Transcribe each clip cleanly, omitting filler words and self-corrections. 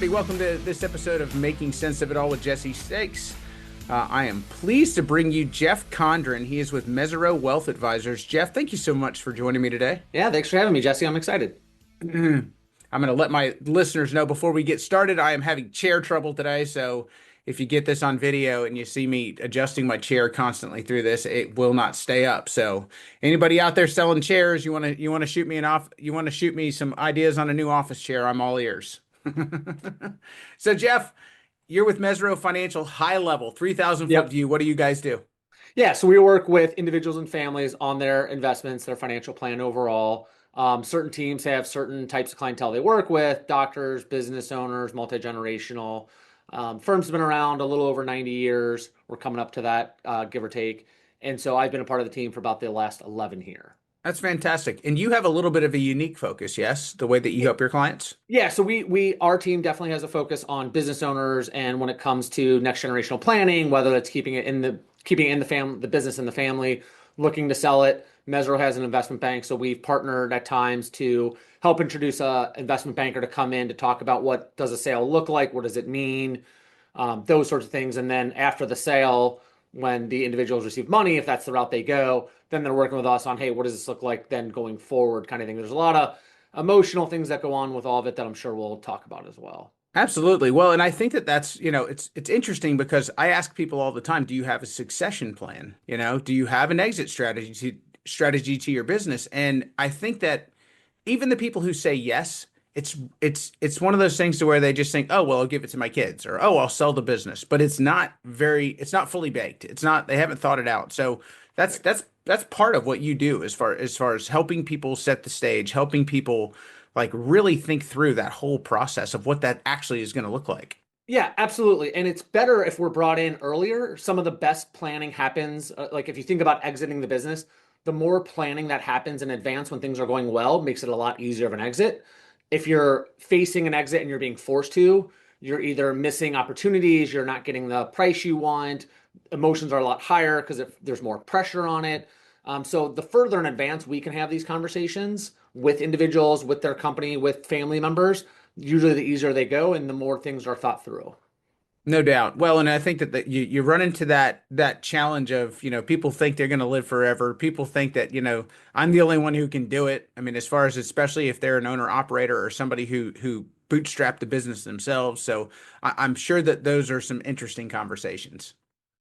everybody. Welcome to this episode of Making Sense of It All with Jesse Stakes. I am pleased to bring you Jeff Condren. He is with Mesirow Wealth Advisors. Jeff, thank you so much for joining me today. Yeah, thanks for having me, Jesse. I'm excited. I'm going to let my listeners know before we get started, I am having chair trouble today. So if you get this on video and you see me adjusting my chair constantly through this, it will not stay up. So anybody out there selling chairs, you want to shoot me you want to shoot me some ideas on a new office chair, I'm all ears. So Jeff, you're with Mesirow Financial, high level, 3,000 foot Yep. view. What do you guys do? Yeah, so we work with individuals and families on their investments, their financial plan overall. Certain teams have certain types of clientele they work with, doctors, business owners, multi-generational. Firm's been around a little over 90 years. We're coming up to that, give or take. And so I've been a part of the team for about the last 11 here. That's fantastic. And you have a little bit of a unique focus, yes? The way that you help your clients? Yeah, so our team definitely has a focus on business owners, and when it comes to next generational planning, whether that's keeping it in the family, the business in the family, looking to sell it. Mesirow has an investment bank, so we've partnered at times to help introduce a investment banker to come in to talk about what does a sale look like, what does it mean, those sorts of things. And then after the sale, when the individuals receive money, if that's the route they go, then they're working with us on, hey, what does this look like then going forward, kind of thing. There's a lot of emotional things that go on with all of it that I'm sure we'll talk about as well. Absolutely. Well, and I think that it's interesting because I ask people all the time, do you have a succession plan? Do you have an exit strategy to your business? And I think that even the people who say yes, it's one of those things to where they just think, oh, well, I'll give it to my kids, or oh, I'll sell the business. But it's not fully baked. They haven't thought it out. So that's part of what you do as far as helping people set the stage, helping people like really think through that whole process of what that actually is going to look like. Yeah, absolutely. And it's better if we're brought in earlier. Some of the best planning happens, like if you think about exiting the business, the more planning that happens in advance when things are going well makes it a lot easier of an exit. If you're facing an exit and you're being forced to, you're either missing opportunities, you're not getting the price you want, emotions are a lot higher because there's more pressure on it. So the further in advance we can have these conversations with individuals, with their company, with family members, usually the easier they go and the more things are thought through. No doubt. Well, and I think that you run into that challenge of, people think they're going to live forever. People think that, I'm the only one who can do it. I mean, as far as especially if they're an owner operator or somebody who bootstrapped the business themselves. So I'm sure that those are some interesting conversations.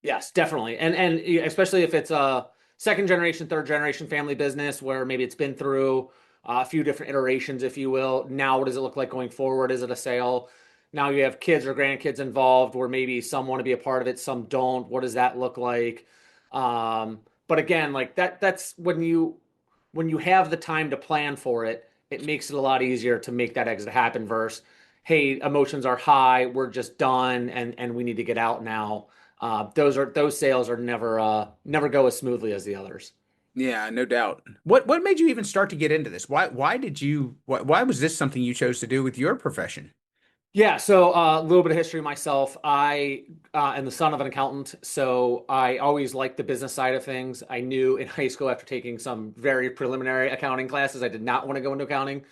Yes, definitely. And especially if it's a second generation, third generation family business where maybe it's been through a few different iterations, if you will. Now, what does it look like going forward? Is it a sale? Now you have kids or grandkids involved where maybe some want to be a part of it, some don't. What does that look like? But again, like that's when you have the time to plan for it, it makes it a lot easier to make that exit happen versus, hey, emotions are high, we're just done and we need to get out now. Those sales are never go as smoothly as the others. Yeah, no doubt. What made you even start to get into this? Why was this something you chose to do with your profession? Yeah, so a little bit of history myself. I am the son of an accountant, so I always liked the business side of things. I knew in high school after taking some very preliminary accounting classes, I did not want to go into accounting.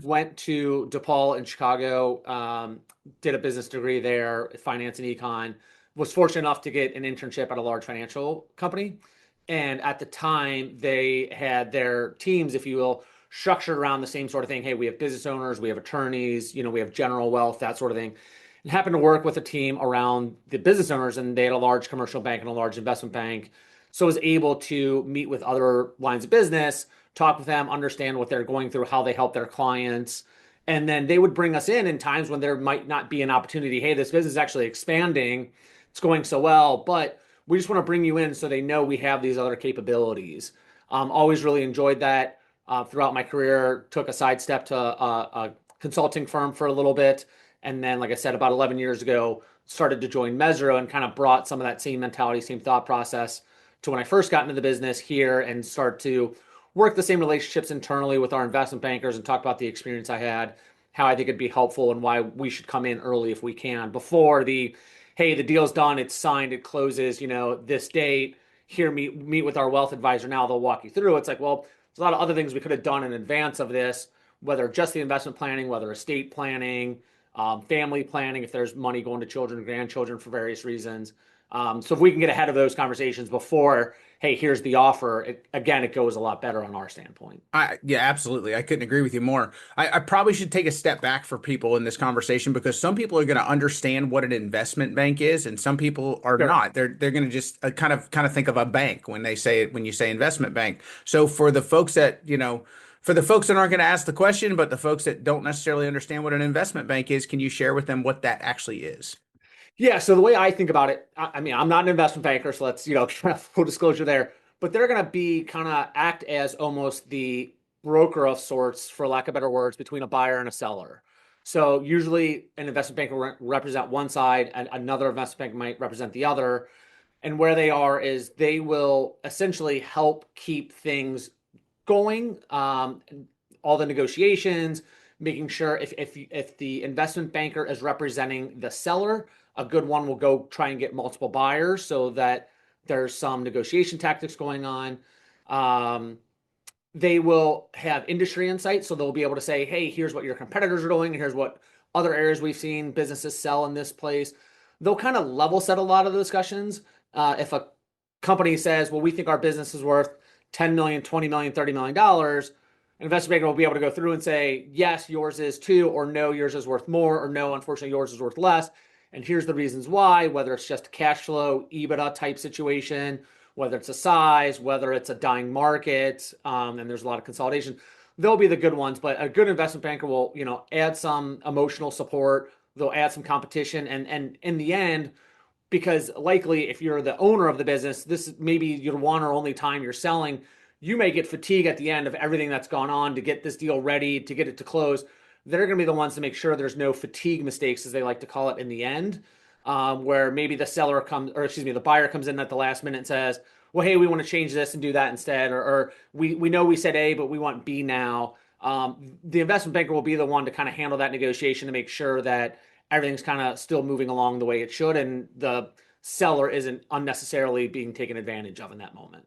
Went to DePaul in Chicago, did a business degree there, finance and econ. Was fortunate enough to get an internship at a large financial company. And at the time, they had their teams, if you will, structured around the same sort of thing. Hey, we have business owners, we have attorneys, we have general wealth, that sort of thing. And happened to work with a team around the business owners, and they had a large commercial bank and a large investment bank. So I was able to meet with other lines of business, talk with them, understand what they're going through, how they help their clients. And then they would bring us in times when there might not be an opportunity. Hey, this business is actually expanding. It's going so well, but we just want to bring you in so they know we have these other capabilities. Always really enjoyed that. Throughout my career, took a sidestep to a consulting firm for a little bit. And then, like I said, about 11 years ago, started to join Mesirow and kind of brought some of that same mentality, same thought process to when I first got into the business here and start to work the same relationships internally with our investment bankers and talk about the experience I had, how I think it'd be helpful and why we should come in early if we can before hey, the deal's done, it's signed, it closes, this date. Here, meet with our wealth advisor. Now they'll walk you through. It's like, well, there's a lot of other things we could have done in advance of this, whether just the investment planning, whether estate planning, family planning, if there's money going to children and grandchildren for various reasons. So if we can get ahead of those conversations before, hey, here's the offer, it goes a lot better on our standpoint. Yeah, absolutely. I couldn't agree with you more. I probably should take a step back for people in this conversation because some people are going to understand what an investment bank is, and some people are Sure. not. They're going to just kind of think of a bank when they say it when you say investment bank. So for the folks that for the folks that aren't going to ask the question, but the folks that don't necessarily understand what an investment bank is, can you share with them what that actually is? Yeah, so the way I think about it, I mean, I'm not an investment banker, so let's, kind of full disclosure there, but they're going to be kind of act as almost the broker of sorts, for lack of better words, between a buyer and a seller. So usually an investment bank will represent one side and another investment bank might represent the other. And where they are is they will essentially help keep things going, all the negotiations, making sure if the investment banker is representing the seller, a good one will go try and get multiple buyers so that there's some negotiation tactics going on. Um, they will have industry insight, so they'll be able to say, hey, here's what your competitors are doing, here's what other areas we've seen businesses sell in this place. They'll kind of level set a lot of the discussions. If a company says, well, we think our business is worth 10 million, 20 million, $30 million, an investment banker will be able to go through and say, yes, yours is too, or no, yours is worth more, or no, unfortunately, yours is worth less. And here's the reasons why, whether it's just a cash flow, EBITDA type situation, whether it's a size, whether it's a dying market, and there's a lot of consolidation. They'll be the good ones, but a good investment banker will, add some emotional support. They'll add some competition, and in the end, because likely if you're the owner of the business, this may be your one or only time you're selling. You may get fatigue at the end of everything that's gone on to get this deal ready, to get it to close. They're going to be the ones to make sure there's no fatigue mistakes, as they like to call it, in the end, where maybe the buyer comes in at the last minute and says, well, hey, we want to change this and do that instead, or we know we said A, but we want B now. The investment banker will be the one to kind of handle that negotiation to make sure that everything's kind of still moving along the way it should, and the seller isn't unnecessarily being taken advantage of in that moment.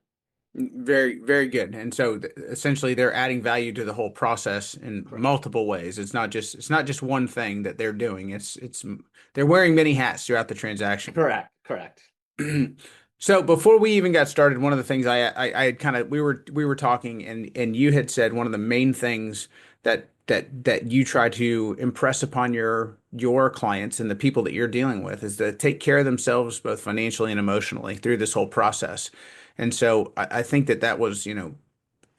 Very, very good. And so essentially they're adding value to the whole process in Correct. multiple ways. It's not just one thing that they're doing. It's they're wearing many hats throughout the transaction. Correct. Correct. So before we even got started, one of the things I had kind of we were talking and you had said one of the main things that you try to impress upon your clients and the people that you're dealing with is to take care of themselves both financially and emotionally through this whole process. And so I think that was,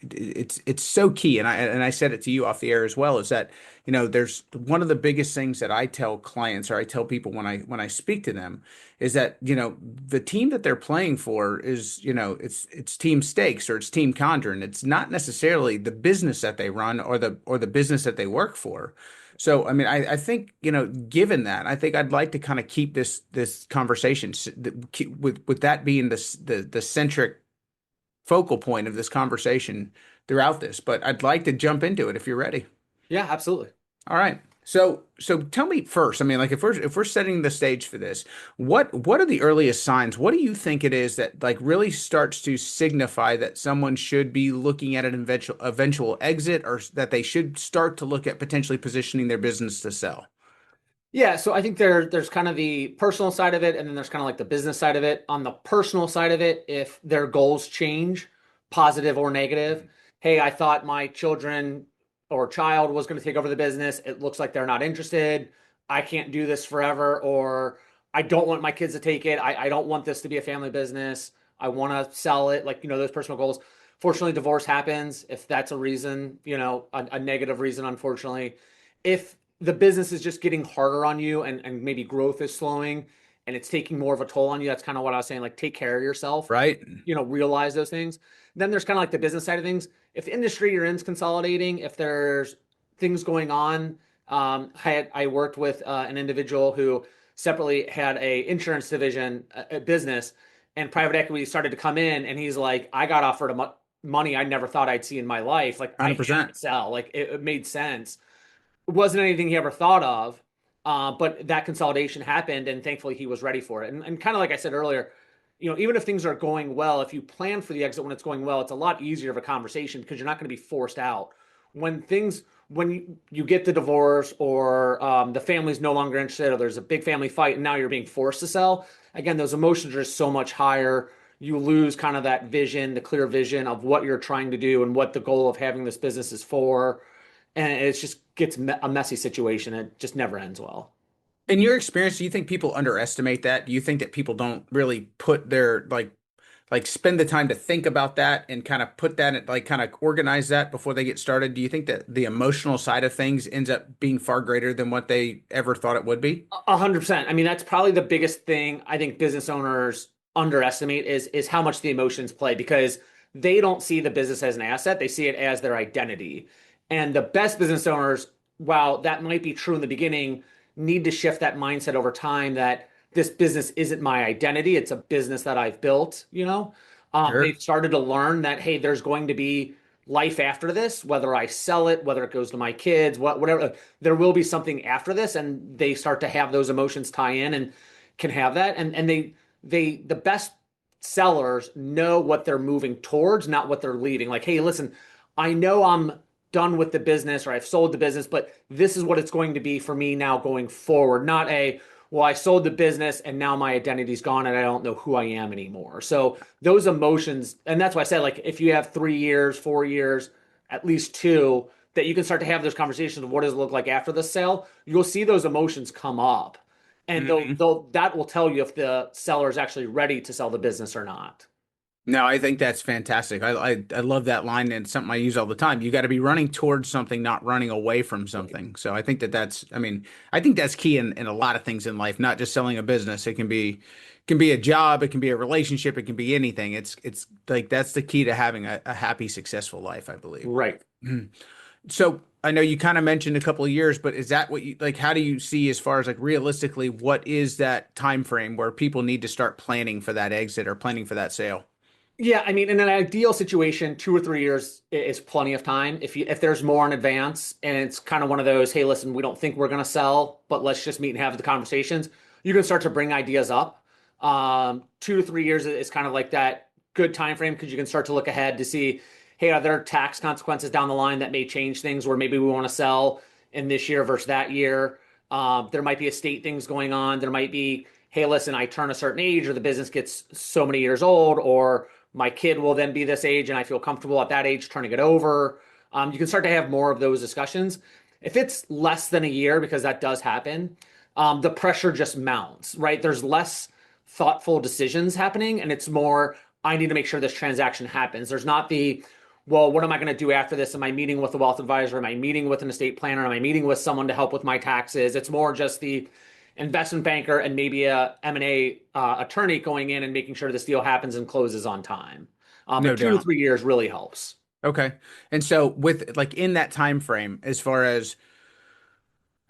it's so key. And I said it to you off the air as well, is that, there's one of the biggest things that I tell clients or I tell people when I speak to them is that, the team that they're playing for is, it's team stakes or it's team Condren. It's not necessarily the business that they run or the business that they work for. So, I mean, I think, given that, I think I'd like to kind of keep this conversation with that being the centric focal point of this conversation throughout this. But I'd like to jump into it if you're ready. Yeah, absolutely. All right. So tell me first. I mean, like if we're setting the stage for this, what are the earliest signs? What do you think it is that like really starts to signify that someone should be looking at an eventual exit or that they should start to look at potentially positioning their business to sell? Yeah, so I think there's kind of the personal side of it, and then there's kind of like the business side of it. On the personal side of it, if their goals change, positive or negative, hey, I thought my children or child was going to take over the business. It looks like they're not interested. I can't do this forever, or I don't want my kids to take it. I don't want this to be a family business. I want to sell it, like, those personal goals. Fortunately, divorce happens if that's a reason, a negative reason, unfortunately. If the business is just getting harder on you and maybe growth is slowing and it's taking more of a toll on you, that's kind of what I was saying, like take care of yourself, Right? realize those things. Then there's kind of like the business side of things. If the industry you're in is consolidating, if there's things going on, I worked with an individual who separately had a insurance division, a business, and private equity started to come in, and he's like, I got offered money I never thought I'd see in my life. Like I had 100%. to sell. Like it made sense. It wasn't anything he ever thought of, but that consolidation happened, and thankfully he was ready for it. And kind of like I said earlier, even if things are going well, if you plan for the exit when it's going well, it's a lot easier of a conversation because you're not going to be forced out. when you get the divorce, or the family's no longer interested, or there's a big family fight and now you're being forced to sell, again, those emotions are just so much higher. You lose kind of that vision, the clear vision of what you're trying to do and what the goal of having this business is for. And it just gets a messy situation. It just never ends well. In your experience, do you think people underestimate that? Do you think that people don't really put their like spend the time to think about that and kind of put that like kind of organize that before they get started? Do you think that the emotional side of things ends up being far greater than what they ever thought it would be? 100%. I mean, that's probably the biggest thing I think business owners underestimate is how much the emotions play, because they don't see the business as an asset. They see it as their identity. And the best business owners, while that might be true in the beginning, need to shift that mindset over time that this business isn't my identity. It's a business that I've built. They've Sure. started to learn that, hey, there's going to be life after this, whether I sell it, whether it goes to my kids, whatever, there will be something after this. And they start to have those emotions tie in and can have that. And the best sellers know what they're moving towards, not what they're leaving. Like, hey, listen, I know I'm done with the business or I've sold the business, but this is what it's going to be for me now going forward. Not a, well, I sold the business and now my identity's gone and I don't know who I am anymore. So those emotions, and that's why I said, like, if you have 3 years, 4 years, at least two, that you can start to have those conversations of what does it look like after the sale, you'll see those emotions come up. And Mhm. that will tell you if the seller is actually ready to sell the business or not. No, I think that's fantastic. I love that line, and it's something I use all the time. You got to be running towards something, not running away from Right. something. So I think that's, I mean, I think that's key in a lot of things in life, not just selling a business. It can be a job, it can be a relationship, it can be anything. It's like that's the key to having a happy, successful life, I believe. Right. Mhm. So I know you kind of mentioned a couple of years, but is that what you like? How do you see as far as like realistically, what is that time frame where people need to start planning for that exit or planning for that sale? Yeah, I mean, in an ideal situation, 2 or 3 years is plenty of time. If there's more in advance and it's kind of one of those, hey, listen, we don't think we're going to sell, but let's just meet and have the conversations. You can start to bring ideas up. 2 to 3 years is kind of like that good time frame, because you can start to look ahead to see, hey, are there tax consequences down the line that may change things where maybe we want to sell in this year versus that year. There might be estate things going on. There might be, hey, listen, I turn a certain age, or the business gets so many years old, or my kid will then be this age and I feel comfortable at that age turning it over. You can start to have more of those discussions. If it's less than a year, because that does happen, the pressure just mounts, right? There's less thoughtful decisions happening, and it's more, I need to make sure this transaction happens. There's not the, well, what am I going to do after this? Am I meeting with a wealth advisor? Am I meeting with an estate planner? Am I meeting with someone to help with my taxes? It's more just the investment banker and maybe a M&A attorney going in and making sure this deal happens and closes on time. No But two to doubt. 3 years really helps. Okay. And so with like in that time frame, as far as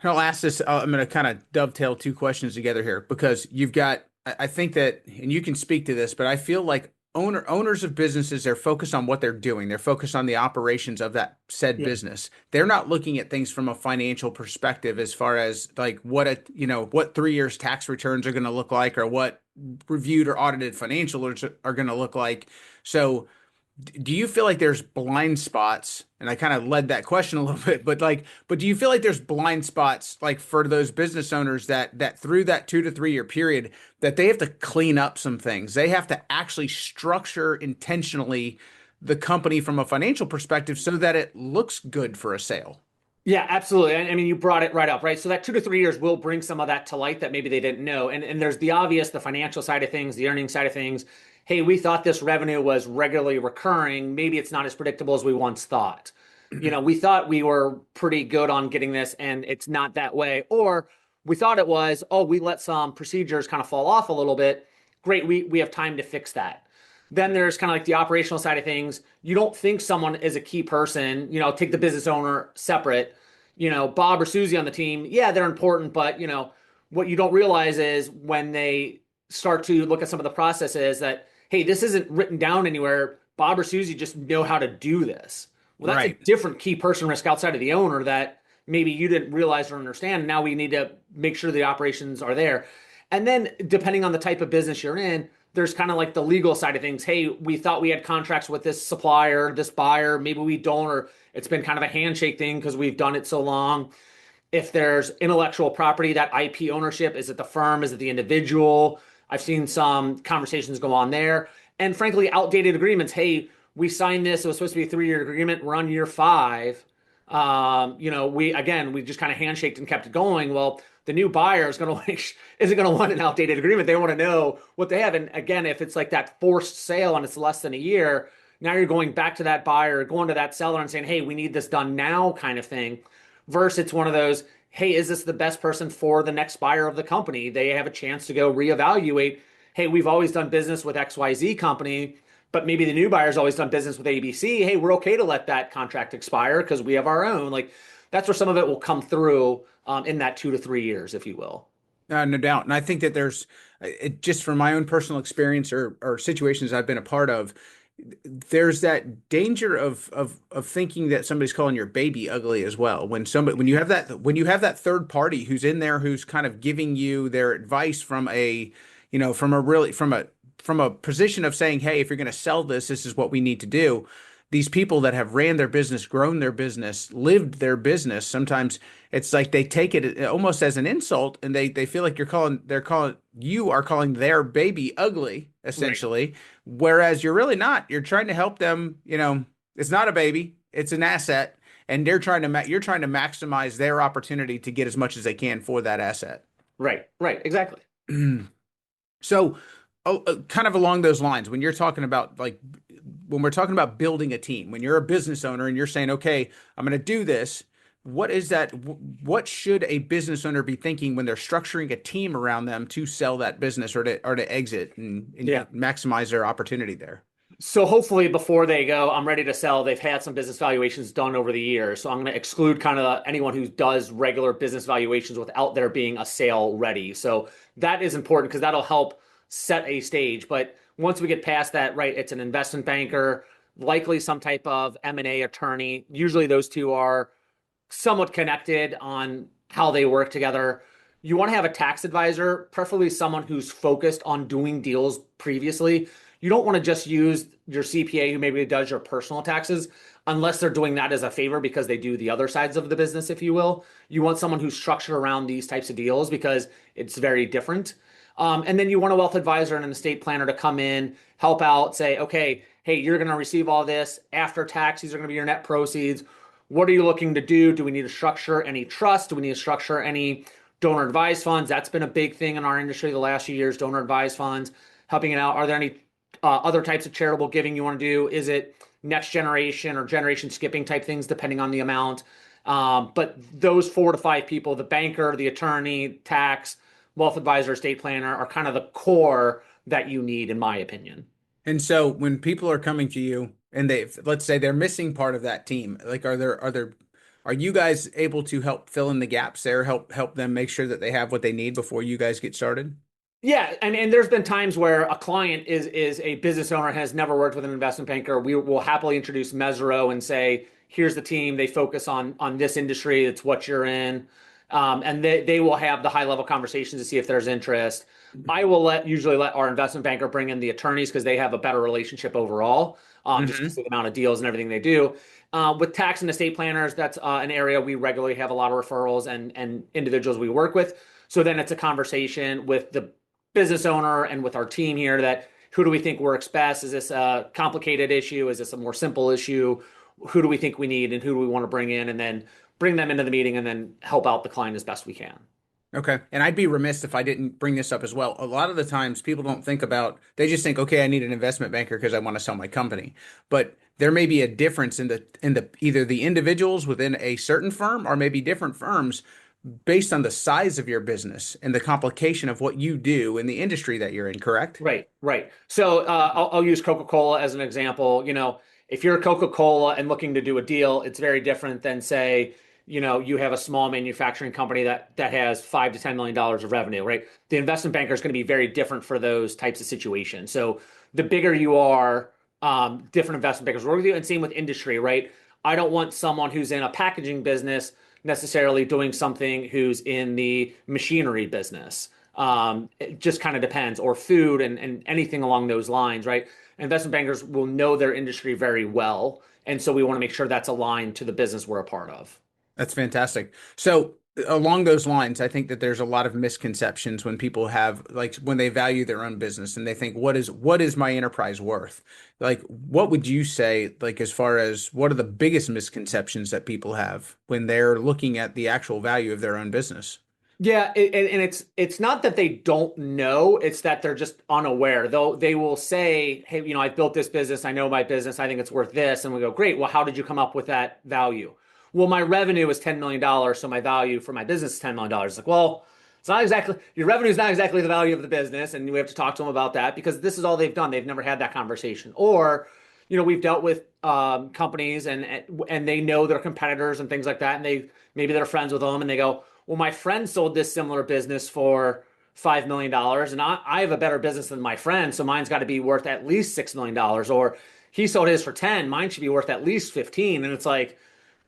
I'll ask this, I'm going to kind of dovetail two questions together here because you've got, I think that, and you can speak to this, but I feel like owners of businesses, they're focused on what they're doing. They're focused on the operations of that said Yeah. business. They're not looking at things from a financial perspective as far as like what 3 years tax returns are going to look like or what reviewed or audited financials are going to look like. So, do you feel like there's blind spots? And I kind of led that question a little bit, but do you feel like there's blind spots like for those business owners that through that 2 to 3 year period that they have to clean up some things? They have to actually structure intentionally the company from a financial perspective so that it looks good for a sale. Yeah, absolutely. I mean, you brought it right up, right? So that 2 to 3 years will bring some of that to light that maybe they didn't know. And there's the obvious, the financial side of things, the earning side of things. Hey, we thought this revenue was regularly recurring. Maybe it's not as predictable as we once thought. We thought we were pretty good on getting this, and it's not that way. Or we thought it was, oh, we let some procedures kind of fall off a little bit. Great, we have time to fix that. Then there's kind of like the operational side of things. You don't think someone is a key person, take the business owner separate, Bob or Susie on the team. Yeah, they're important, but what you don't realize is when they start to look at some of the processes that, hey, this isn't written down anywhere. Bob or Susie just know how to do this. Well, that's a Right. different key person risk outside of the owner that maybe you didn't realize or understand. Now we need to make sure the operations are there. And then depending on the type of business you're in, there's kind of like the legal side of things. Hey, we thought we had contracts with this supplier, this buyer, maybe we don't, or It's been kind of a handshake thing because we've done it so long. If there's intellectual property, that IP ownership, is it the firm? Is it the individual? I've seen some conversations go on there. And frankly, outdated agreements. Hey, we signed this. It was supposed to be a 3-year agreement. We're on year 5. We just kind of handshaked and kept it going. Well, the new buyer is going to isn't going to want an outdated agreement. They want to know what they have. And again, if it's like that forced sale and it's less than a year, now you're going back to that buyer, going to that seller and saying, "Hey, we need this done now," kind of thing. Versus it's one of those, "Hey, is this the best person for the next buyer of the company?" They have a chance to go reevaluate. "Hey, we've always done business with XYZ company, but maybe the new buyer's always done business with ABC. Hey, we're okay to let that contract expire because we have our own." Like that's where some of it will come through in that 2 to 3 years, if you will. No doubt. And I think that just from my own personal experience or situations I've been a part of, there's that danger of thinking that somebody's calling your baby ugly as well. When you have that third party who's in there, who's kind of giving you their advice from a, from a position of saying, "Hey, if you're going to sell this, this is what we need to do." These people that have ran their business, grown their business, lived their business, sometimes it's like they take it almost as an insult, and they feel like you are calling their baby ugly, Right. essentially. Whereas you're really not. You're trying to help them, it's not a baby, it's an asset, and you're trying to maximize their opportunity to get as much as they can for that asset. Right. Right. Exactly. So, kind of along those lines, when you're talking about when we're talking about building a team, when you're a business owner and you're saying, "Okay, I'm going to do this," what is that? What should a business owner be thinking when they're structuring a team around them to sell that business or to exit and Yeah. maximize their opportunity there? So hopefully before they go, "I'm ready to sell," they've had some business valuations done over the years. So I'm going to exclude kind of anyone who does regular business valuations without there being a sale ready. So that is important because that'll help set a stage. But once we get past that, right, it's an investment banker, likely some type of M&A attorney. Usually those two are somewhat connected on how they work together. You want to have a tax advisor, preferably someone who's focused on doing deals previously. You don't want to just use your CPA who maybe does your personal taxes unless they're doing that as a favor because they do the other sides of the business, if you will. You want someone who's structured around these types of deals because it's very different. And then you want a wealth advisor and an estate planner to come in, help out, say, "Okay, hey, you're going to receive all this after tax. These are going to be your net proceeds. What are you looking to do? Do we need to structure any trust? Do we need to structure any donor advised funds?" That's been a big thing in our industry the last few years, donor advised funds, helping it out. Are there any other types of charitable giving you want to do? Is it next generation or generation skipping type things, depending on the amount? But those 4 to 5 people, the banker, the attorney, tax, wealth advisor, estate planner, are kind of the core that you need, in my opinion. And so when people are coming to you and let's say they're missing part of that team, like are you guys able to help fill in the gaps there, help them make sure that they have what they need before you guys get started? Yeah, and there's been times where a client is a business owner, has never worked with an investment banker. We will happily introduce Mesirow and say, "Here's the team. They focus on this industry. It's what you're in." And they will have the high level conversations to see if there's interest. I will usually let our investment banker bring in the attorneys because they have a better relationship overall, just because Hmm. of the amount of deals and everything they do. With tax and estate planners, that's an area we regularly have a lot of referrals and individuals we work with. So then it's a conversation with the business owner and with our team here that who do we think works best? Is this a complicated issue? Is this a more simple issue? Who do we think we need and who do we want to bring in? And then bring them into the meeting and then help out the client as best we can. Okay. And I'd be remiss if I didn't bring this up as well. A lot of the times people don't think about, they just think, "Okay, I need an investment banker because I want to sell my company." But there may be a difference in the either the individuals within a certain firm or maybe different firms based on the size of your business and the complication of what you do in the industry that you're in, correct? Right, right. So I'll use Coca-Cola as an example. If you're Coca-Cola and looking to do a deal, it's very different than say, you have a small manufacturing company that has $5 to $10 million of revenue, right? The investment banker is going to be very different for those types of situations. So the bigger you are, different investment bankers work with you, and same with industry, right? I don't want someone who's in a packaging business necessarily doing something who's in the machinery business. It just kind of depends, or food and anything along those lines, right? investment bankers will know their industry very well. And so we want to make sure that's aligned to the business we're a part of. That's fantastic. So along those lines, I think that there's a lot of misconceptions when people have like when they value their own business and they think, what is my enterprise worth? Like, what would you say, like, as far as what are the biggest misconceptions that people have when they're looking at the actual value of their own business? Yeah, and it's not that they don't know, it's that they're just unaware. Though they will say, "Hey, I've built this business. I know my business. I think it's worth this." And we go, "Great. Well, how did you come up with that value?" Well, my revenue is $10 million, so my value for my business is $10 million. It's like, well, it's not exactly your revenue is not exactly the value of the business, and we have to talk to them about that because this is all they've done. They've never had that conversation. Or, we've dealt with companies and they know their competitors and things like that, and maybe they're friends with them, and they go, well, my friend sold this similar business for $5 million, and I have a better business than my friend, so mine's got to be worth at least $6 million. Or he sold his for 10, mine should be worth at least 15. And it's like,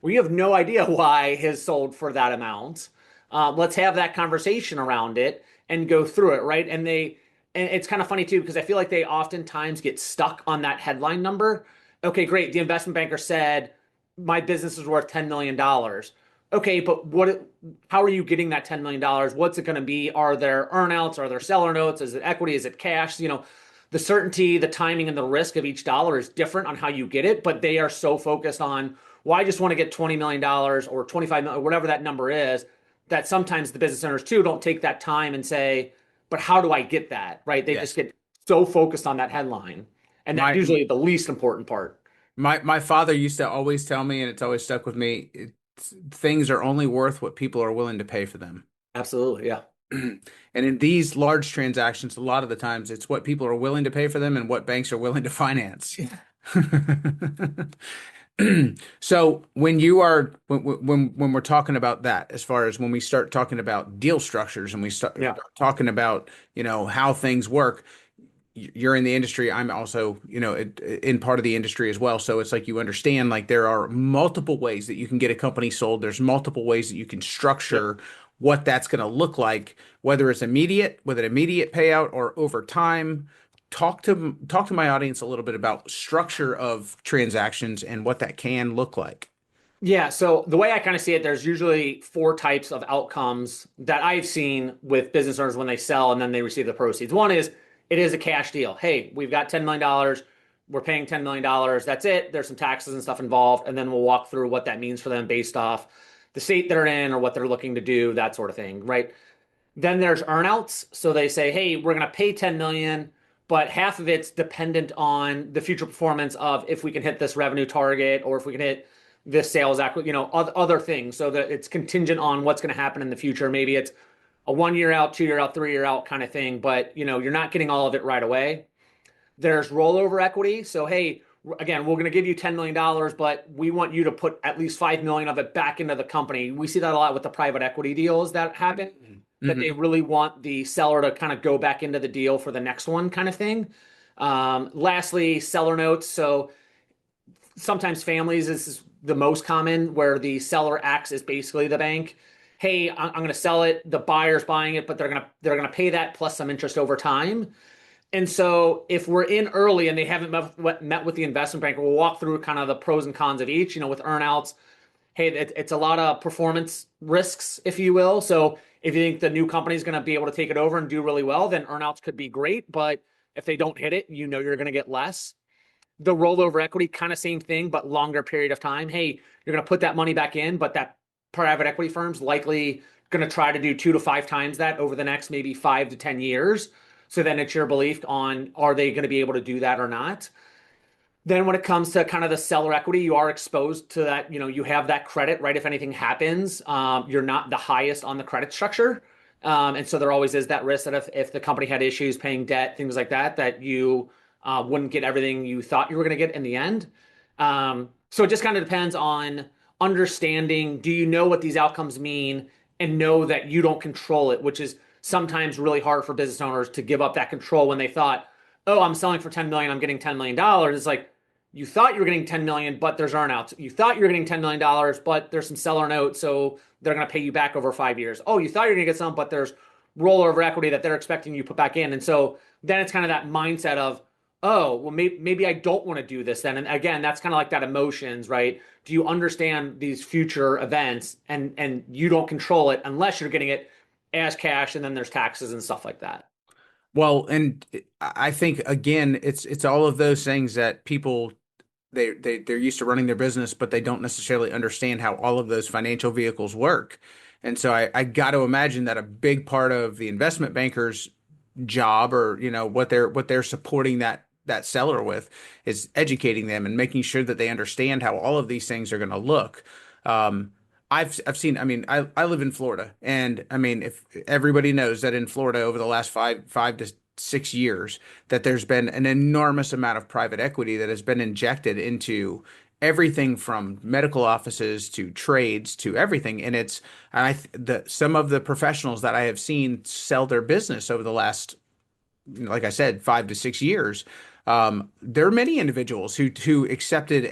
we have no idea why his sold for that amount. Let's have that conversation around it and go through it, right? And it's kind of funny too, because I feel like they oftentimes get stuck on that headline number. Okay, great. The investment banker said my business is worth $10 million. Okay, but how are you getting that $10 million? What's it going to be? Are there earnouts? Are there seller notes? Is it equity? Is it cash? The certainty, the timing, and the risk of each dollar is different on how you get it, but they are so focused on, well, I just want to get $20 million or 25 million, or whatever that number is, that sometimes the business owners too don't take that time and say, but how do I get that? Right? They just Yes. get so focused on that headline. And that's My usually the least important part. my father used to always tell me, and it's always stuck with me, things are only worth what people are willing to pay for them. Absolutely. Yeah. And in these large transactions, a lot of the times it's what people are willing to pay for them and what banks are willing to finance. So when we're talking about that, as far as when we start talking about deal structures and we start Yeah. talking about, how things work, you're in the industry. I'm also, in part of the industry as well. So it's like you understand, like there are multiple ways that you can get a company sold. There's multiple ways that you can Yep. structure what that's going to look like, whether it's immediate, with an immediate payout or over time. Talk to my audience a little bit about structure of transactions and what that can look like. Yeah, so the way I kind of see it, there's usually four types of outcomes that I've seen with business owners when they sell and then they receive the proceeds. One is it is a cash deal. Hey, we've got $10 million. We're paying $10 million. That's it. There's some taxes and stuff involved. And then we'll walk through what that means for them based off the state they're in or what they're looking to do, that sort of thing, right? Then there's earnouts. So they say, hey, we're going to pay 10 million, but half of it's dependent on the future performance of if we can hit this revenue target or if we can hit this sales other things. So that it's contingent on what's going to happen in the future. Maybe it's a 1 year out, 2 year out, 3 year out kind of thing, but you're not getting all of it right away. There's rollover equity. So, hey, again, we're going to give you $10 million, but we want you to put at least 5 million of it back into the company. We see that a lot with the private equity deals that happen, that they Hmm. really want the seller to kind of go back into the deal for the next one kind of thing. Lastly, seller notes. So sometimes families is the most common where the seller acts as basically the bank. Hey, I'm going to sell it. The buyer's buying it, but they're going to pay that plus some interest over time. And so if we're in early and they haven't met with the investment banker, we'll walk through kind of the pros and cons of each, with earnouts. Hey, it's a lot of performance risks, if you will. So if you think the new company is going to be able to take it over and do really well, then earnouts could be great. But if they don't hit it, you're going to get less. The rollover equity, kind of same thing, but longer period of time. Hey, you're going to put that money back in, but that private equity firm's likely going to try to do 2 to 5 times that over the next maybe 5 to 10 years. So then it's your belief on are they going to be able to do that or not? Then when it comes to kind of the seller equity, you are exposed to that. You have that credit, right? If anything happens, you're not the highest on the credit structure. And so there always is that risk that if the company had issues paying debt, things like that, that you wouldn't get everything you thought you were going to get in the end. So it just kind of depends on understanding, do you know what these outcomes mean and know that you don't control it, which is sometimes really hard for business owners to give up that control when they thought, oh, I'm selling for 10 million, I'm getting $10 million. It's like, you thought you were getting 10 million, but there's earnouts. You thought you were getting $10 million, but there's some seller notes, so they're going to pay you back over 5 years. Oh, you thought you were going to get some, but there's rollover equity that they're expecting you to put back in. And so then it's kind of that mindset of, oh, well, maybe I don't want to do this then. And again, that's kind of like that emotions, right? Do you understand these future events and you don't control it unless you're getting it as cash and then there's taxes and stuff like that. Well, and I think again, it's all of those things that people they're used to running their business, but they don't necessarily understand how all of those financial vehicles work. And so I got to imagine that a big part of the investment banker's job, or what they're supporting that seller with, is educating them and making sure that they understand how all of these things are going to look. Um, I've seen. I mean, I live in Florida, and I mean, if everybody knows that in Florida over the last five to 6 years, that there's been an enormous amount of private equity that has been injected into everything from medical offices to trades to everything. And some of the professionals that I have seen sell their business over the last, like I said, 5 to 6 years. There are many individuals who accepted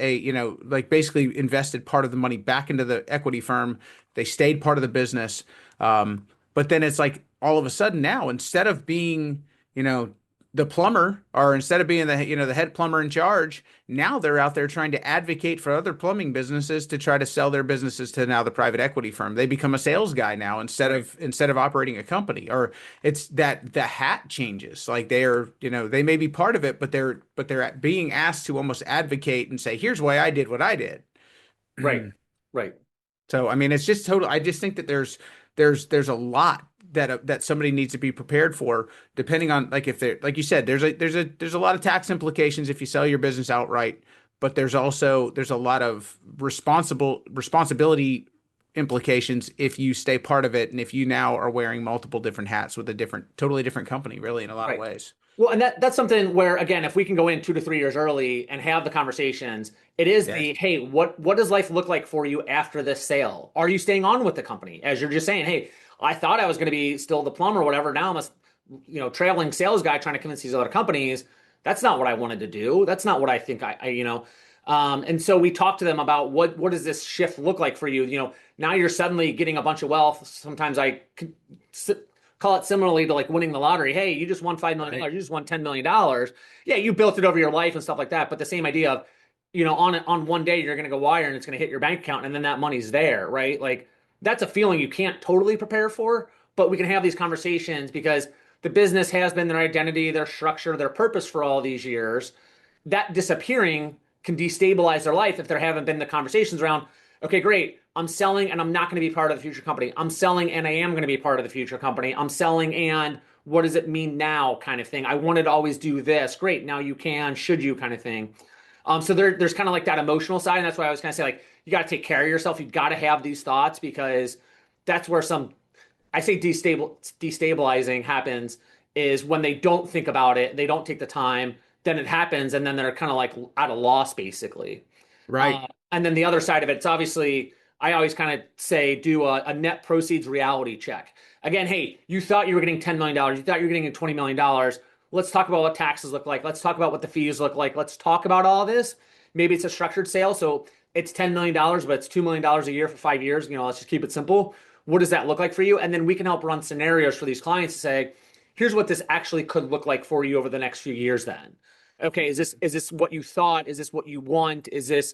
like basically invested part of the money back into the equity firm. They stayed part of the business. But then it's like all of a sudden now, instead of being, you know, the plumber, or instead of being the head plumber in charge, now they're out there trying to advocate for other plumbing businesses to try to sell their businesses to now the private equity firm. They become a sales guy now Right. instead of operating a company. Or it's that the hat changes. Like they are, they may be part of it, but they're being asked to almost advocate and say, "Here's why I did what I did." Right. Right. So I mean, it's just total. I just think that there's a lot that somebody needs to be prepared for, depending on, like, if they're, like you said, there's a lot of tax implications if you sell your business outright, but there's a lot of responsibility implications if you stay part of it, and if you now are wearing multiple different hats with a totally different company, really, in a lot of Right. ways. Well, and that's something where, again, if we can go in 2 to 3 years early and have the conversations, it is Yes. the, hey, what does life look like for you after this sale? Are you staying on with the company? As you're just saying, hey, I thought I was going to be still the plumber or whatever. Now I'm a, traveling sales guy trying to convince these other companies. That's not what I wanted to do. That's not what I think And so we talked to them about what does this shift look like for you? Now you're suddenly getting a bunch of wealth. Sometimes I could call it similarly to like winning the lottery. Hey, you just won $5 million. Right. You just won $10 million. Yeah, you built it over your life and stuff like that. But the same idea of, on one day you're going to go wire and it's going to hit your bank account and then that money's there, right? Like that's a feeling you can't totally prepare for, but we can have these conversations because the business has been their identity, their structure, their purpose for all these years. That disappearing can destabilize their life if there haven't been the conversations around, okay, great. I'm selling and I'm not going to be part of the future company. I'm selling and I am going to be part of the future company. I'm selling and what does it mean now, kind of thing. I wanted to always do this. Great. Now you can, should you, kind of thing. So there's kind of like that emotional side. And that's why I was kind of say, like, you got to take care of yourself. You got to have these thoughts because that's where I say destabilizing happens is when they don't think about it, they don't take the time, then it happens, and then they're kind of like at a loss, basically. Right. And then the other side of it, it's obviously, I always kind of say, do a net proceeds reality check. Again, hey, you thought you were getting $10 million. You thought you were getting $20 million. Let's talk about what taxes look like. Let's talk about what the fees look like. Let's talk about all this. Maybe it's a structured sale. So it's $10 million, but it's $2 million a year for 5 years. Let's just keep it simple. What does that look like for you? And then we can help run scenarios for these clients to say, here's what this actually could look like for you over the next few years then. Okay, is this what you thought? Is this what you want? Does this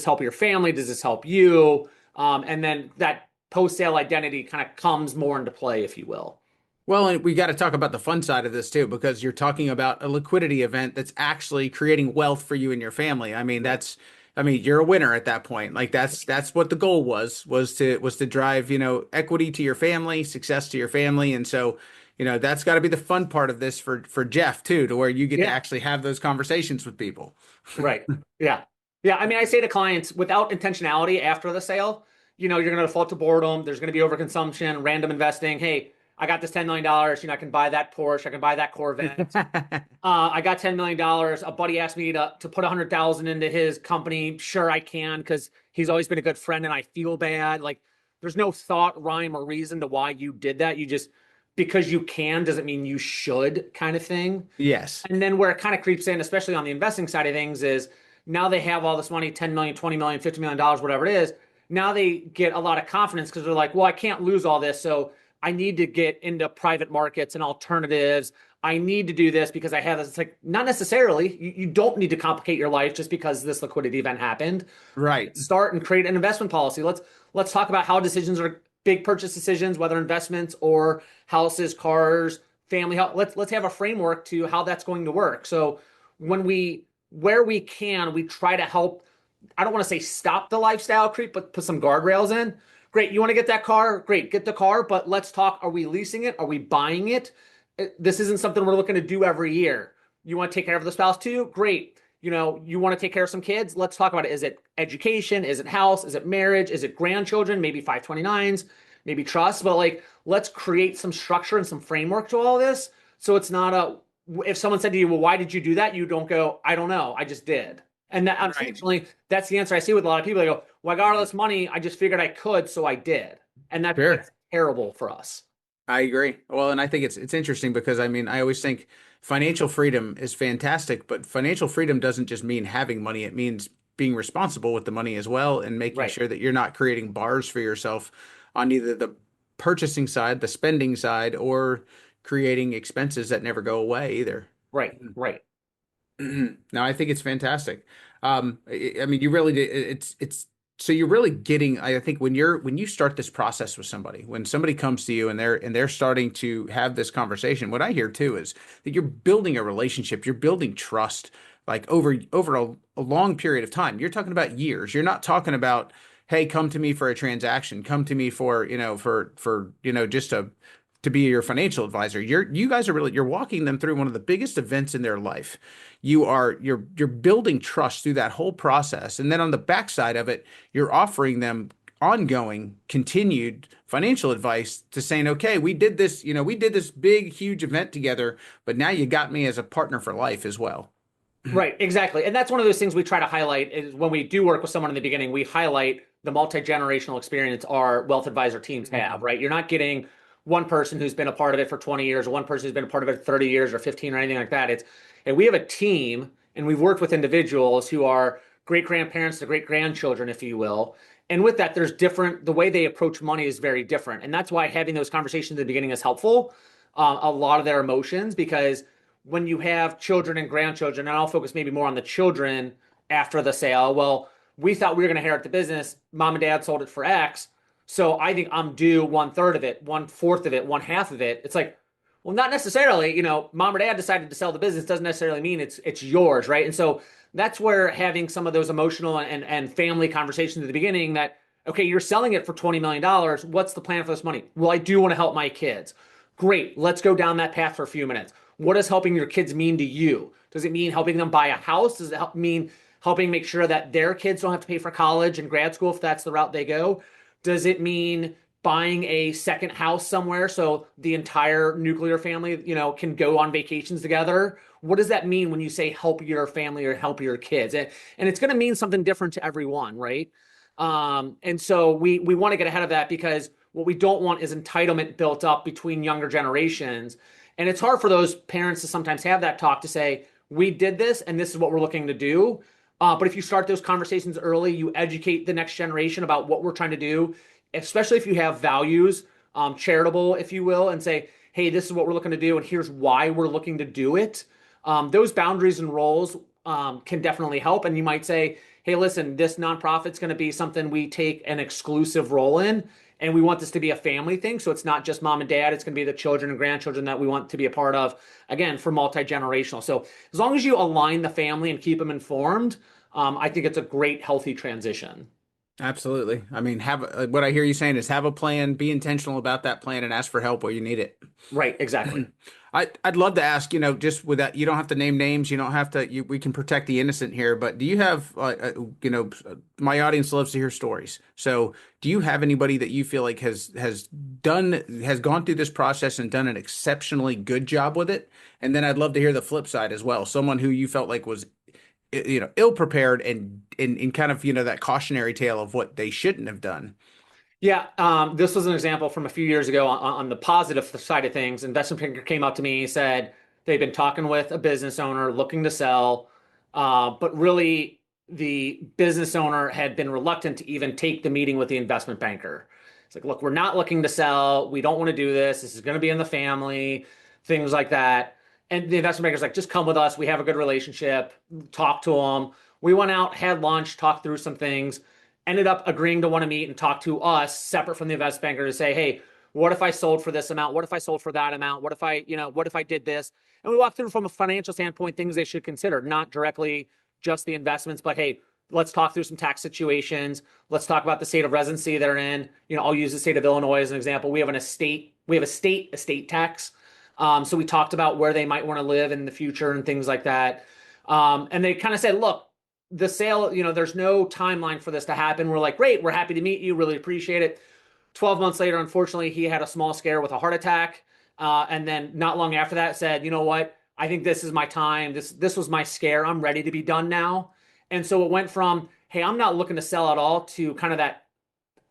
help your family? Does this help you? And then that post-sale identity kind of comes more into play, if you will. Well, and we got to talk about the fun side of this too, because you're talking about a liquidity event that's actually creating wealth for you and your family. I mean, Right. I mean, you're a winner at that point. Like that's what the goal was to drive, equity to your family, success to your family. And so, that's got to be the fun part of this for Jeff too, to where you get to Yeah. actually have those conversations with people. Right. Yeah. Yeah. I mean, I say to clients without intentionality after the sale, you're going to default to boredom. There's going to be overconsumption, random investing. Hey, I got this $10 million. I can buy that Porsche. I can buy that Corvette. I got $10 million. A buddy asked me to put 100,000 into his company. Sure, I can because he's always been a good friend and I feel bad. Like there's no thought, rhyme, or reason to why you did that. You just, because you can doesn't mean you should, kind of thing. Yes. And then where it kind of creeps in, especially on the investing side of things, is now they have all this money, 10 million, 20 million, $50 million, whatever it is. Now they get a lot of confidence because they're like, well, I can't lose all this. So I need to get into private markets and alternatives. I need to do this because I have this. It's like, not necessarily. You don't need to complicate your life just because this liquidity event happened. Right. Let's start and create an investment policy. Let's talk about how decisions are big purchase decisions, whether investments or houses, cars, family health. Let's have a framework to how that's going to work. So when where we can, we try to help. I don't want to say stop the lifestyle creep, but put some guardrails in. Great, you want to get that car? Great, get the car, but let's talk. Are we leasing it? Are we buying it? This isn't something we're looking to do every year. You want to take care of the spouse too? Great. You want to take care of some kids? Let's talk about it. Is it education? Is it house? Is it marriage? Is it grandchildren? Maybe 529s, maybe trust. But like, let's create some structure and some framework to all this. So it's not if someone said to you, well, why did you do that? You don't go, I don't know. I just did. And that, Right. unfortunately, that's the answer I see with a lot of people. They go, well, I got all this money. I just figured I could, so I did. And Sure. that's terrible for us. I agree. Well, and I think it's interesting because I mean, I always think financial freedom is fantastic, but financial freedom doesn't just mean having money. It means being responsible with the money as well and making Right. sure that you're not creating bars for yourself on either the purchasing side, the spending side, or creating expenses that never go away either. Right. Right. No, I think it's fantastic. I mean, you really did. It's so you're really getting. I think when you start this process with somebody, when somebody comes to you and they're starting to have this conversation, what I hear too is that you're building a relationship, you're building trust, like over a long period of time. You're talking about years. You're not talking about, hey, come to me for a transaction, come to me for just to be your financial advisor. You guys are really you're walking them through one of the biggest events in their life. You're building trust through that whole process. And then on the backside of it, you're offering them ongoing, continued financial advice to saying, okay, we did this big, huge event together, but now you got me as a partner for life as well. Right, exactly. And that's one of those things we try to highlight is when we do work with someone in the beginning, we highlight the multi-generational experience our wealth advisor teams have, right? You're not getting one person who's been a part of it for 20 years or one person who's been a part of it for 30 years or 15 or anything like that. And we have a team and we've worked with individuals who are great grandparents to great grandchildren, if you will. And with that, the way they approach money is very different. And that's why having those conversations at the beginning is helpful. A lot of their emotions, because when you have children and grandchildren, and I'll focus maybe more on the children after the sale. Well, we thought we were going to inherit the business. Mom and dad sold it for X. So I think I'm due one third of it, one fourth of it, one half of it. It's like, well, not necessarily, mom or dad decided to sell the business doesn't necessarily mean it's yours, right? And so that's where having some of those emotional and family conversations at the beginning that, okay, you're selling it for $20 million. What's the plan for this money? Well, I do want to help my kids. Great. Let's go down that path for a few minutes. What does helping your kids mean to you? Does it mean helping them buy a house? Does it mean helping make sure that their kids don't have to pay for college and grad school if that's the route they go? Does it mean buying a second house somewhere so the entire nuclear family, can go on vacations together? What does that mean when you say help your family or help your kids? And it's going to mean something different to everyone, right? And so we want to get ahead of that because what we don't want is entitlement built up between younger generations. And it's hard for those parents to sometimes have that talk to say, we did this and this is what we're looking to do. But if you start those conversations early, you educate the next generation about what we're trying to do, especially if you have values, charitable, if you will, and say, hey, this is what we're looking to do and here's why we're looking to do it. Those boundaries and roles can definitely help. And you might say, hey, listen, this nonprofit's going to be something we take an exclusive role in. And we want this to be a family thing. So it's not just mom and dad. It's going to be the children and grandchildren that we want to be a part of, again, for multi-generational. So as long as you align the family and keep them informed, I think it's a great, healthy transition. Absolutely. I mean, have what I hear you saying is have a plan, be intentional about that plan, and ask for help where you need it. Right, exactly. I'd love to ask, just with that, you don't have to name names, you don't have to, we can protect the innocent here, but do you have, my audience loves to hear stories. So do you have anybody that you feel like has gone through this process and done an exceptionally good job with it? And then I'd love to hear the flip side as well. Someone who you felt like was, ill prepared and in kind of, that cautionary tale of what they shouldn't have done. Yeah, this was an example from a few years ago on the positive side of things. Investment banker came up to me, said they've been talking with a business owner looking to sell, but really the business owner had been reluctant to even take the meeting with the investment banker. It's like, look, we're not looking to sell. We don't want to do this. This is going to be in the family, things like that. And the investment banker's like, just come with us. We have a good relationship. Talk to him. We went out, had lunch, talked through some things, ended up agreeing to want to meet and talk to us separate from the investment banker to say, hey, what if I sold for this amount? What if I sold for that amount? What if what if I did this? And we walked through from a financial standpoint, things they should consider, not directly just the investments, but hey, let's talk through some tax situations. Let's talk about the state of residency they're in. I'll use the state of Illinois as an example. We have a state estate tax. So we talked about where they might want to live in the future and things like that. And they kind of said, look, the sale, there's no timeline for this to happen. We're like, great, we're happy to meet you, really appreciate it. 12 months later, unfortunately, he had a small scare with a heart attack. And then not long after that said, you know what? I think this is my time. This was my scare. I'm ready to be done now. And so it went from, hey, I'm not looking to sell at all to kind of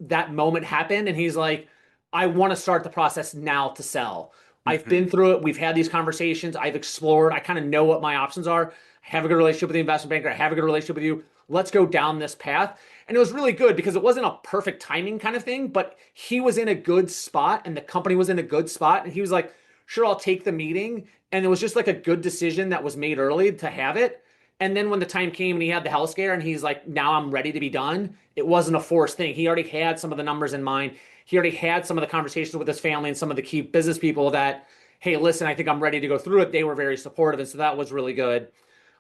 that moment happened. And he's like, I want to start the process now to sell. I've been through it. We've had these conversations. I've explored. I kind of know what my options are. I have a good relationship with the investment banker. I have a good relationship with you. Let's go down this path. And it was really good because it wasn't a perfect timing kind of thing, but he was in a good spot and the company was in a good spot. And he was like, sure, I'll take the meeting. And it was just like a good decision that was made early to have it. And then when the time came and he had the health scare and he's like, now I'm ready to be done. It wasn't a forced thing. He already had some of the numbers in mind. He already had some of the conversations with his family and some of the key business people that, hey, listen, I think I'm ready to go through it. They were very supportive. And so that was really good.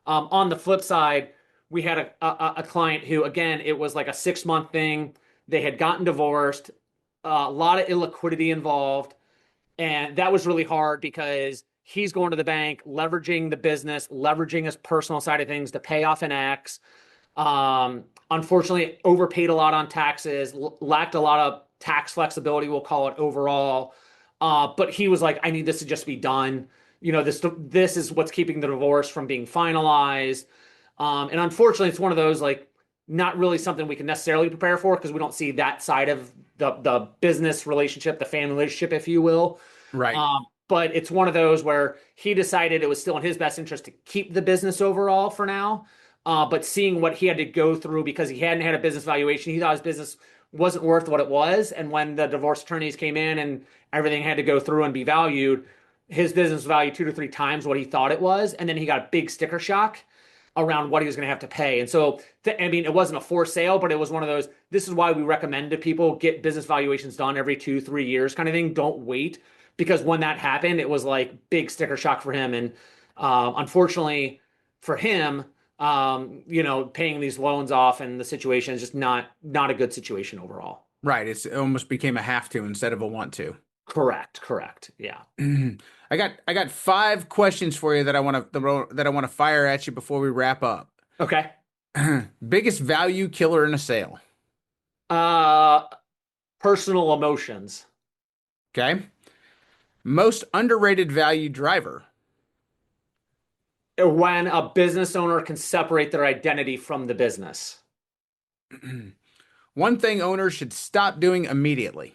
On the flip side, we had a client who, again, it was like a 6-month thing. They had gotten divorced, a lot of illiquidity involved. And that was really hard because he's going to the bank, leveraging the business, leveraging his personal side of things to pay off an ex. Unfortunately, overpaid a lot on taxes, lacked a lot of tax flexibility, we'll call it overall. But he was like, I need this to just be done. This is what's keeping the divorce from being finalized. And unfortunately, it's one of those like not really something we can necessarily prepare for because we don't see that side of the business relationship, the family relationship, if you will. Right. But it's one of those where he decided it was still in his best interest to keep the business overall for now. But seeing what he had to go through because he hadn't had a business valuation, he thought his business wasn't worth what it was. And when the divorce attorneys came in and everything had to go through and be valued, his business valued 2 to 3 times what he thought it was. And then he got a big sticker shock around what he was going to have to pay. And so, it wasn't a forced sale, but it was one of those, this is why we recommend to people get business valuations done every 2-3 years kind of thing. Don't wait. Because when that happened, it was like big sticker shock for him. And unfortunately for him, paying these loans off and the situation is just not a good situation overall. Right. It almost became a have to instead of a want to. Correct. Yeah. I got 5 questions for you that I want to fire at you before we wrap up. Okay. Biggest value killer in a sale. Personal emotions. Okay. Most underrated value driver. When a business owner can separate their identity from the business. One thing owners should stop doing immediately.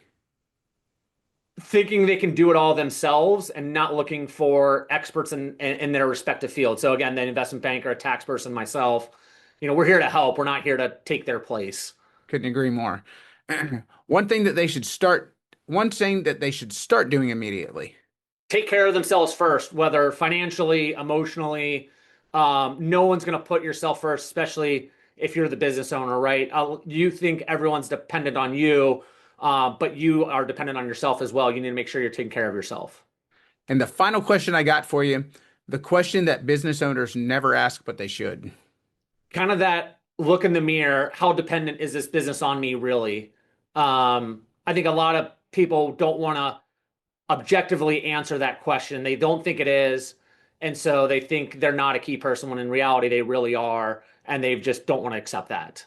Thinking they can do it all themselves and not looking for experts in their respective field. So again, the investment banker, a tax person, myself, we're here to help. We're not here to take their place. Couldn't agree more. One thing that they should start doing immediately. Take care of themselves first, whether financially, emotionally. No one's going to put yourself first, especially if you're the business owner, right? You think everyone's dependent on you, but you are dependent on yourself as well. You need to make sure you're taking care of yourself. And the final question I got for you, the question that business owners never ask, but they should. Kind of that look in the mirror. How dependent is this business on me, really? I think a lot of people don't want to objectively answer that question. They don't think it is. And so they think they're not a key person when in reality they really are. And they just don't want to accept that.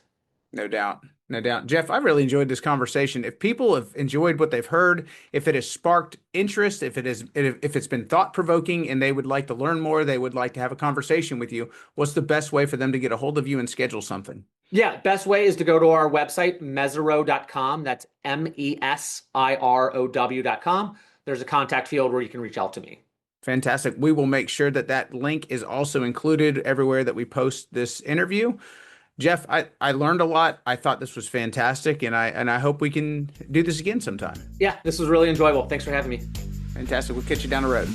No doubt. No doubt. Jeff, I really enjoyed this conversation. If people have enjoyed what they've heard, if it has sparked interest, if it's been thought-provoking and they would like to learn more, they would like to have a conversation with you, what's the best way for them to get a hold of you and schedule something? Yeah, best way is to go to our website, Mesirow.com. That's Mesirow.com. There's a contact field where you can reach out to me. Fantastic. We will make sure that link is also included everywhere that we post this interview. Jeff, I learned a lot. I thought this was fantastic, and I hope we can do this again sometime. Yeah, this was really enjoyable. Thanks for having me. Fantastic. We'll catch you down the road.